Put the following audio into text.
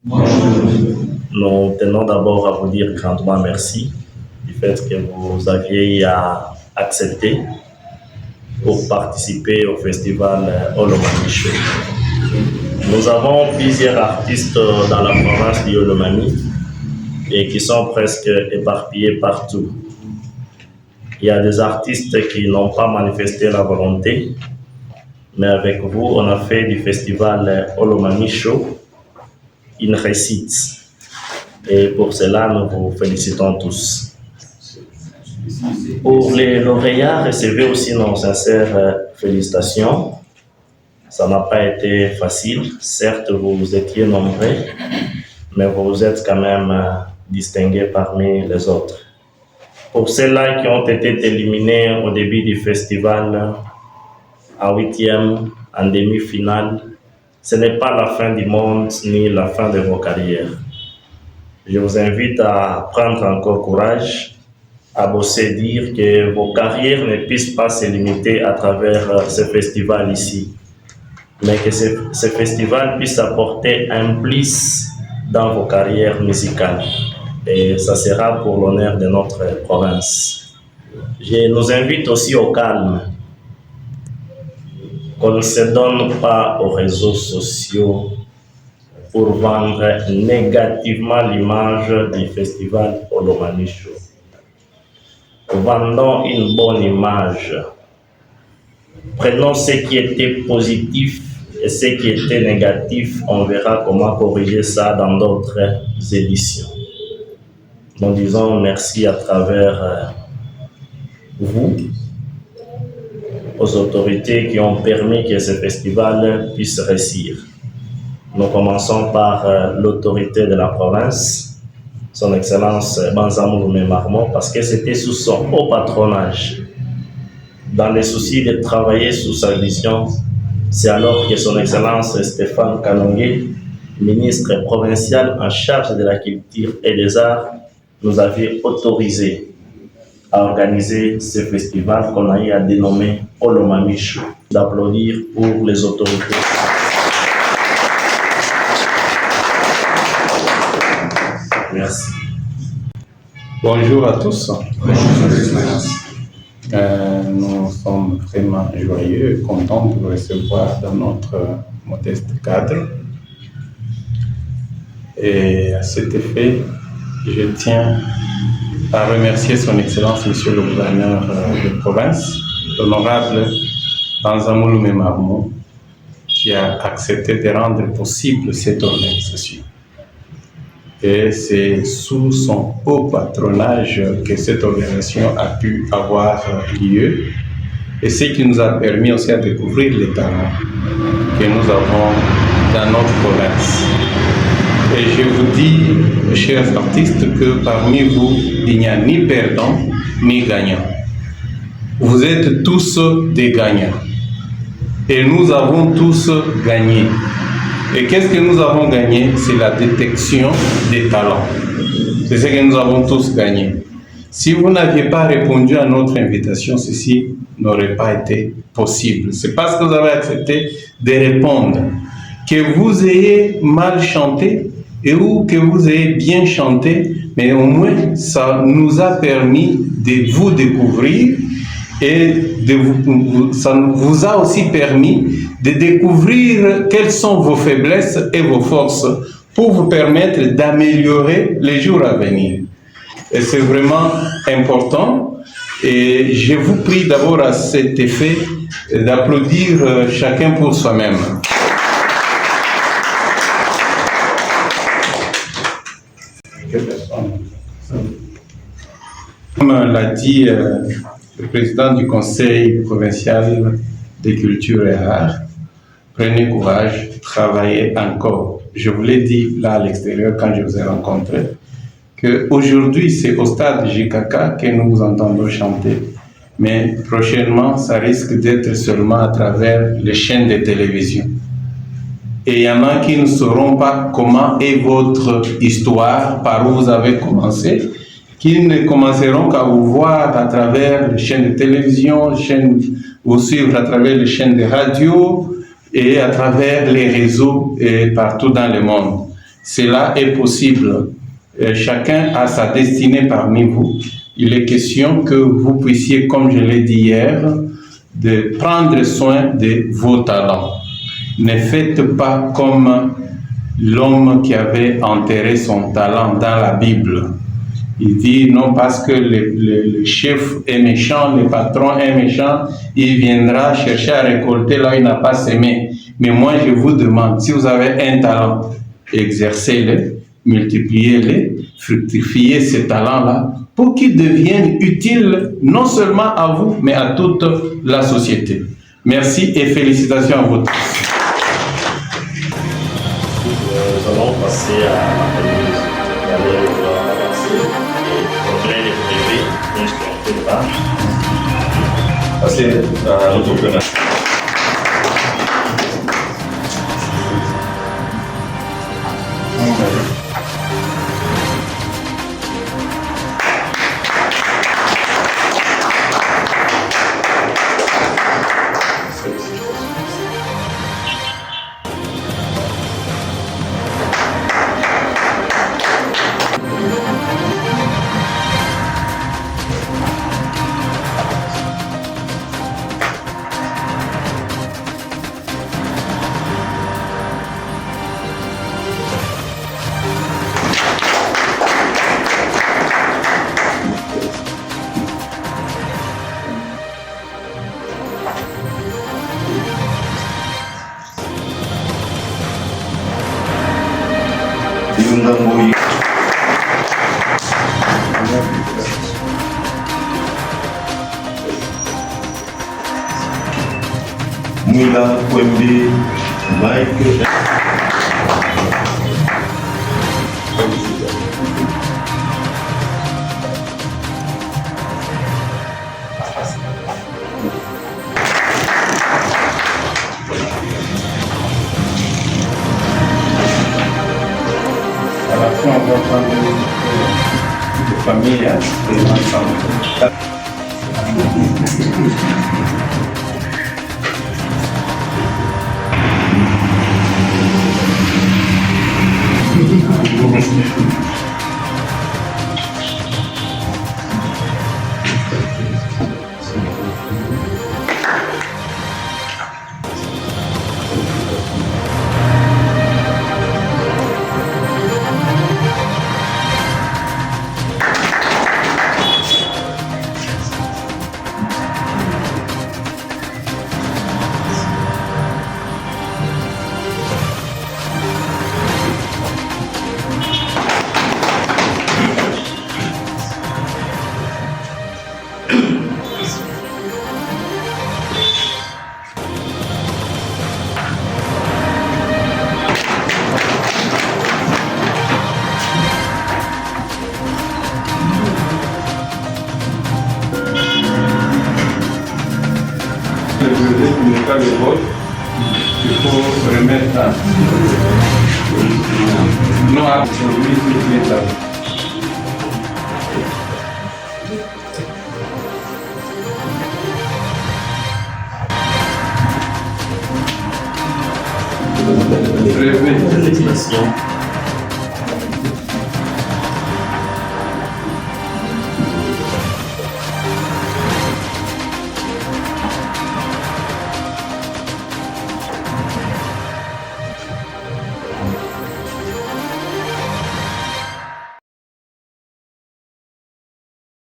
Nous tenons d'abord à vous dire grandement merci du fait que vous aviez accepté pour participer au festival Olomami Show. Nous avons plusieurs artistes dans la province du Olomami et qui sont presque éparpillés partout. Il y a des artistes qui n'ont pas manifesté la volonté, mais avec vous, on a fait du festival Olomami Show une réussite. Et pour cela, nous vous félicitons tous. Pour les lauréats, recevez aussi nos sincères félicitations. Ça n'a pas été facile. Certes, vous étiez nombreux, mais vous êtes quand même distingués parmi les autres. Pour ceux-là qui ont été éliminés au début du festival, en 8e, en demi-finale, ce n'est pas la fin du monde ni la fin de vos carrières. Je vous invite à prendre encore courage, à bosser, dire que vos carrières ne puissent pas se limiter à travers ce festival ici, mais que ce festival puisse apporter un plus dans vos carrières musicales. Et ça sera pour l'honneur de notre province. Je nous invite aussi au calme, qu'on ne se donne pas aux réseaux sociaux pour vendre négativement l'image du festival Olomami Show. Vendons une bonne image. Prenons ce qui était positif et ce qui était négatif. On verra comment corriger ça dans d'autres éditions. Nous disons merci à travers vous, aux autorités qui ont permis que ce festival puisse réussir. Nous commençons par l'autorité de la province, son Excellence Banzamouloumé Marmot, parce que c'était sous son haut patronage. Dans le souci de travailler sous sa vision, c'est alors que son Excellence Stéphane Kanongé, ministre provincial en charge de la culture et des arts, nous avait autorisé à organiser ce festival qu'on a eu à dénommer Olomami Show. D'applaudir pour les autorités. Merci. Bonjour à tous. Nous sommes vraiment joyeux et contents de vous recevoir dans notre modeste cadre. Et à cet effet, je tiens à remercier son Excellence, Monsieur le Gouverneur de province, l'honorable Banzamouloumé Marmot, qui a accepté de rendre possible cette organisation. Et c'est sous son haut patronage que cette organisation a pu avoir lieu, et ce qui nous a permis aussi à découvrir les talents que nous avons dans notre province. Et je vous dis, chers artistes, que parmi vous, il n'y a ni perdants ni gagnants. Vous êtes tous des gagnants. Et nous avons tous gagné. Et qu'est-ce que nous avons gagné? C'est la détection des talents. C'est ce que nous avons tous gagné. Si vous n'aviez pas répondu à notre invitation, ceci n'aurait pas été possible. C'est parce que vous avez accepté de répondre. Que vous ayez mal chanté ou que vous ayez bien chanté, mais au moins ça nous a permis de vous découvrir et ça vous a aussi permis de découvrir quelles sont vos faiblesses et vos forces pour vous permettre d'améliorer les jours à venir. Et c'est vraiment important. Et je vous prie d'abord à cet effet d'applaudir chacun pour soi-même. Comme l'a dit le président du Conseil provincial de culture et arts, prenez courage, travaillez encore. Je vous l'ai dit là à l'extérieur quand je vous ai rencontré, qu'aujourd'hui c'est au stade JKK que nous vous entendons chanter, mais prochainement ça risque d'être seulement à travers les chaînes de télévision. Et il y en a qui ne sauront pas comment est votre histoire, par où vous avez commencé, qui ne commenceront qu'à vous voir à travers les chaînes de télévision, vous suivre à travers les chaînes de radio et à travers les réseaux et partout dans le monde. cela est possible. Chacun a sa destinée parmi vous. Il est question que vous puissiez, comme je l'ai dit hier, de prendre soin de vos talents. Ne faites pas comme l'homme qui avait enterré son talent dans la Bible. Il dit non parce que le chef est méchant, le patron est méchant, il viendra chercher à récolter là où il n'a pas semé. Mais moi je vous demande, si vous avez un talent, exercez-le, multipliez-le, fructifiez ce talent-là pour qu'il devienne utile non seulement à vous, mais à toute la société. Merci et félicitations à vous tous. Nous allons passer à la remise. Vous allez voir avancer et congrès les privés, instructez pas. Passer à l'entrepreneur. Mila Kwembe Mike. À la fin, on va prendre une famille et ensemble. Le cas de vote, il faut remettre à non à celui qui est là. Les expressions